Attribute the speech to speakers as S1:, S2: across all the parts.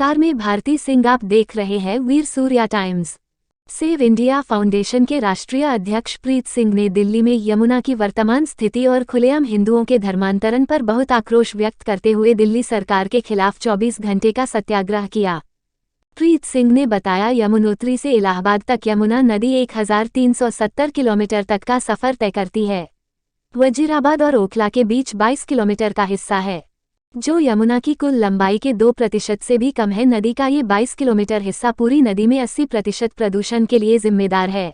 S1: नमस्कार, मैं भारती सिंह। आप देख रहे हैं Veer Surya Times. Save India foundation के राष्ट्रीय अध्यक्ष प्रीत सिंह ने दिल्ली में यमुना की वर्तमान स्थिति और खुलेआम हिंदुओं के धर्मांतरण पर बहुत आक्रोश व्यक्त करते हुए दिल्ली सरकार के खिलाफ 24 घंटे का सत्याग्रह किया। प्रीत सिंह ने बताया, यमुनोत्री से इलाहाबाद तक यमुना नदी 1370 किलोमीटर तक का सफर तय करती है। वजीराबाद और ओखला के बीच 22 किलोमीटर का हिस्सा है, जो यमुना की कुल लंबाई के 2% से भी कम है। नदी का ये 22 किलोमीटर हिस्सा पूरी नदी में 80% प्रदूषण के लिए जिम्मेदार है।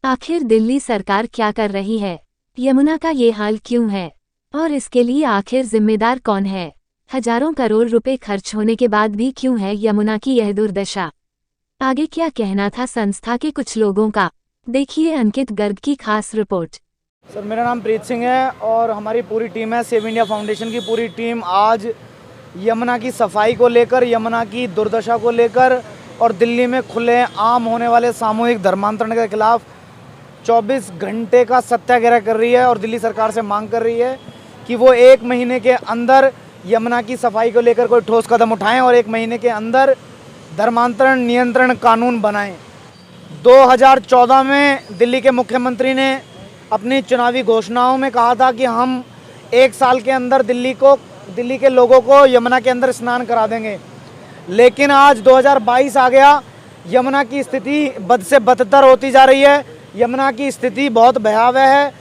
S1: आखिर दिल्ली सरकार क्या कर रही है? यमुना का ये हाल क्यों है और इसके लिए आखिर जिम्मेदार कौन है? हजारों करोड़ रुपए खर्च होने के बाद भी क्यों है यमुना की यह दुर्दशा? आगे क्या कहना था संस्था के कुछ लोगों का, देखिए अंकित गर्ग की खास रिपोर्ट।
S2: सर, मेरा नाम प्रीत सिंह है और हमारी पूरी टीम है, सेव इंडिया फाउंडेशन की पूरी टीम आज यमुना की सफाई को लेकर, यमुना की दुर्दशा को लेकर और दिल्ली में खुले आम होने वाले सामूहिक धर्मांतरण के खिलाफ 24 घंटे का सत्याग्रह कर रही है और दिल्ली सरकार से मांग कर रही है कि वो 1 महीने के अंदर यमुना की सफाई को लेकर कोई ठोस कदम उठाएं और 1 महीने के अंदर धर्मांतरण नियंत्रण कानून बनाएं। 2014 में दिल्ली के मुख्यमंत्री ने अपनी चुनावी घोषणाओं में कहा था कि हम 1 साल के अंदर दिल्ली के लोगों को यमुना के अंदर स्नान करा देंगे, लेकिन आज 2022 आ गया। यमुना की स्थिति बद से बदतर होती जा रही है। यमुना की स्थिति बहुत भयावह है।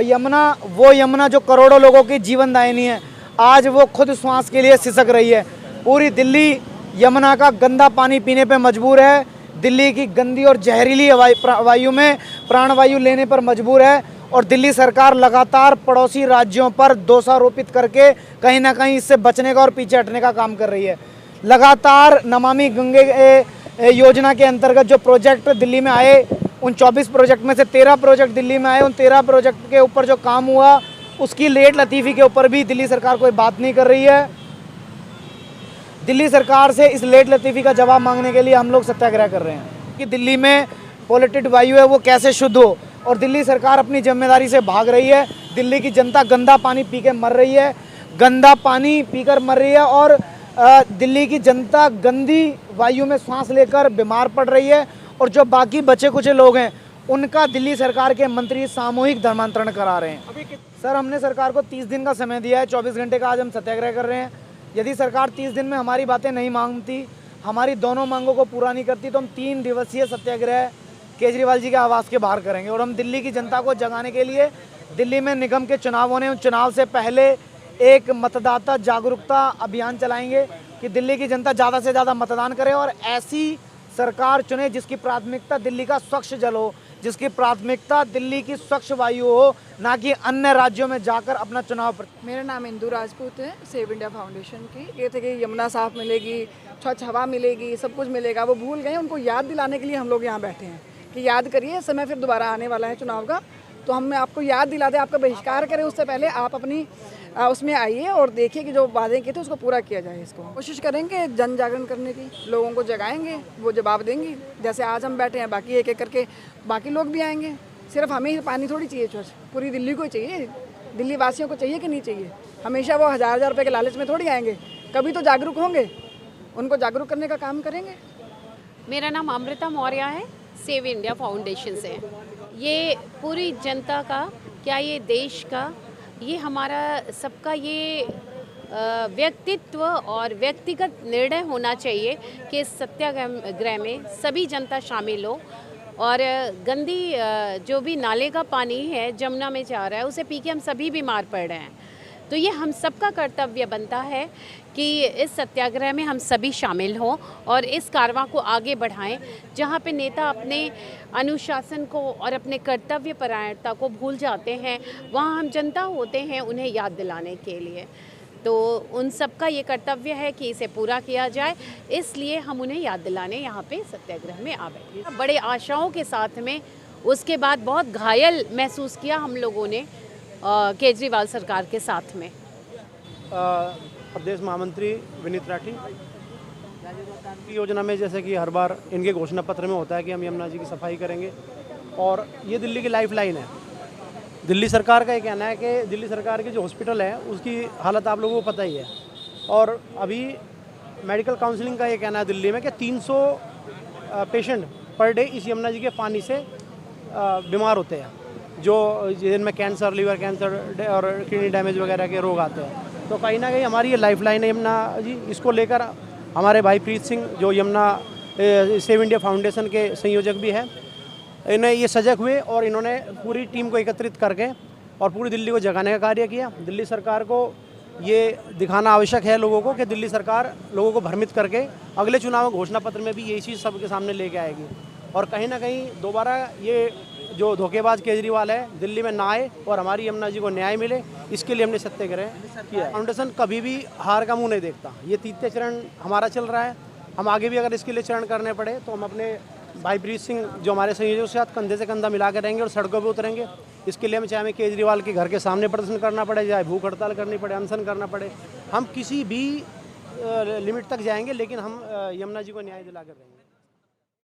S2: यमुना जो करोड़ों लोगों की जीवनदायिनी है, आज वो खुद श्वास के लिए सिसक रही है। पूरी दिल्ली यमुना का गंदा पानी पीने पर मजबूर है। दिल्ली की गंदी और जहरीली वायु में प्राणवायु लेने पर मजबूर है और दिल्ली सरकार लगातार पड़ोसी राज्यों पर दोषारोपित करके कहीं ना कहीं इससे बचने का और पीछे हटने का काम कर रही है। लगातार नमामि गंगे योजना के अंतर्गत जो प्रोजेक्ट दिल्ली में आए, उन 24 प्रोजेक्ट में से 13 प्रोजेक्ट दिल्ली में आए। उन 13 प्रोजेक्ट के ऊपर जो काम हुआ, उसकी लेट लतीफ़ी के ऊपर भी दिल्ली सरकार कोई बात नहीं कर रही है। दिल्ली सरकार से इस लेट लतीफ़ी का जवाब मांगने के लिए हम लोग सत्याग्रह कर रहे हैं कि दिल्ली में पॉल्यूटेड वायु है वो कैसे शुद्ध हो, और दिल्ली सरकार अपनी जिम्मेदारी से भाग रही है। दिल्ली की जनता गंदा पानी पी के मर रही है, गंदा पानी पीकर मर रही है और दिल्ली की जनता गंदी वायु में सांस लेकर बीमार पड़ रही है। और जो बाकी बचे कुछ लोग हैं, उनका दिल्ली सरकार के मंत्री सामूहिक धर्मांतरण करा रहे हैं। सर, हमने सरकार को 30 दिन का समय दिया है। 24 घंटे का आज हम सत्याग्रह कर रहे हैं। यदि सरकार 30 दिन में हमारी बातें नहीं मांगती, हमारी दोनों मांगों को पूरा नहीं करती, तो हम 3 दिवसीय सत्याग्रह केजरीवाल जी के आवास के बाहर करेंगे। और हम दिल्ली की जनता को जगाने के लिए, दिल्ली में निगम के चुनाव होने, उन चुनाव से पहले एक मतदाता जागरूकता अभियान चलाएंगे कि दिल्ली की जनता ज़्यादा से ज़्यादा मतदान करे और ऐसी सरकार चुने जिसकी प्राथमिकता दिल्ली का स्वच्छ जल हो, जिसकी प्राथमिकता दिल्ली की स्वच्छ वायु हो, ना कि अन्य राज्यों में जाकर अपना चुनाव।
S3: मेरा नाम इंदु राजपूत है, सेव इंडिया फाउंडेशन की। ये थे कि यमुना साफ मिलेगी, स्वच्छ हवा मिलेगी, सब कुछ मिलेगा, वो भूल गए। उनको याद दिलाने के लिए हम लोग यहाँ बैठे हैं कि याद करिए, समय फिर दोबारा आने वाला है चुनाव का, तो हम आपको याद दिला दें। आपका बहिष्कार करें उससे पहले आप अपनी उसमें आइए और देखिए कि जो वादे किए थे उसको पूरा किया जाए। इसको कोशिश करेंगे जन जागरण करने की, लोगों को जगाएंगे, वो जवाब देंगी। जैसे आज हम बैठे हैं, बाकी एक एक करके बाकी लोग भी आएंगे। सिर्फ हमें ही पानी थोड़ी चाहिए स्वच्छ, पूरी दिल्ली को चाहिए। दिल्ली वासियों को चाहिए कि नहीं चाहिए? हमेशा वो हज़ार रुपये के लालच में थोड़ी आएंगे, कभी तो जागरूक होंगे, उनको जागरूक करने का काम करेंगे।
S4: मेरा नाम अमृता मौर्य है, सेव इंडिया फाउंडेशन से। ये पूरी जनता का, क्या ये देश का, ये हमारा सबका ये व्यक्तित्व और व्यक्तिगत निर्णय होना चाहिए कि इस सत्याग्रह में सभी जनता शामिल हो और गंदी जो भी नाले का पानी है जमुना में जा रहा है, उसे पी के हम सभी बीमार पड़ रहे हैं। तो ये हम सबका कर्तव्य बनता है कि इस सत्याग्रह में हम सभी शामिल हों और इस कारवां को आगे बढ़ाएं, जहां पे नेता अपने अनुशासन को और अपने कर्तव्य परायणता को भूल जाते हैं, वहां हम जनता होते हैं उन्हें याद दिलाने के लिए। तो उन सबका ये कर्तव्य है कि इसे पूरा किया जाए, इसलिए हम उन्हें याद दिलाने यहाँ पे सत्याग्रह में आ बैठे। बड़े आशाओं के साथ में, उसके बाद बहुत घायल महसूस किया हम लोगों ने केजरीवाल सरकार के साथ में।
S5: प्रदेश महामंत्री विनीत राठी योजना में, जैसे कि हर बार इनके घोषणा पत्र में होता है कि हम यमुना जी की सफाई करेंगे, और ये दिल्ली की लाइफलाइन है। दिल्ली सरकार का ये कहना है कि दिल्ली सरकार के जो हॉस्पिटल है उसकी हालत आप लोगों को पता ही है, और अभी मेडिकल काउंसलिंग का ये कहना है दिल्ली में कि 300 पेशेंट पर डे इस यमुना जी के पानी से बीमार होते हैं, जो जिनमें कैंसर, लीवर कैंसर और किडनी डैमेज वगैरह के रोग आते हैं। तो कहीं ना कहीं हमारी ये लाइफलाइन है यमुना जी। इसको लेकर हमारे भाई प्रीत सिंह जो यमुना सेव इंडिया फाउंडेशन के संयोजक भी हैं, इन्हें ये सजग हुए और इन्होंने पूरी टीम को एकत्रित करके और पूरी दिल्ली को जगाने का कार्य किया। दिल्ली सरकार को ये दिखाना आवश्यक है लोगों को कि दिल्ली सरकार लोगों को भ्रमित करके अगले चुनाव घोषणा पत्र में भी यही चीज़ सबके सामने लेके आएगी और कहीं ना कहीं दोबारा ये जो धोखेबाज केजरीवाल है दिल्ली में ना आए और हमारी यमुना जी को न्याय मिले, इसके लिए हमने सत्याग्रह किया। फाउंडेशन कभी भी हार का मुंह नहीं देखता। ये तीसरे चरण हमारा चल रहा है। हम आगे भी अगर इसके लिए चरण करने पड़े तो हम अपने भाई प्रीत सिंह जो हमारे संयोजकों के साथ कंधे से कंधा मिला कर रहेंगे और सड़कों पर उतरेंगे। इसके लिए हमें केजरीवाल के घर के सामने प्रदर्शन करना पड़े, चाहे भूख हड़ताल करनी पड़े, अनशन करना पड़े, हम किसी भी लिमिट तक जाएंगे, लेकिन हम यमुना जी को न्याय दिला कर रहेंगे।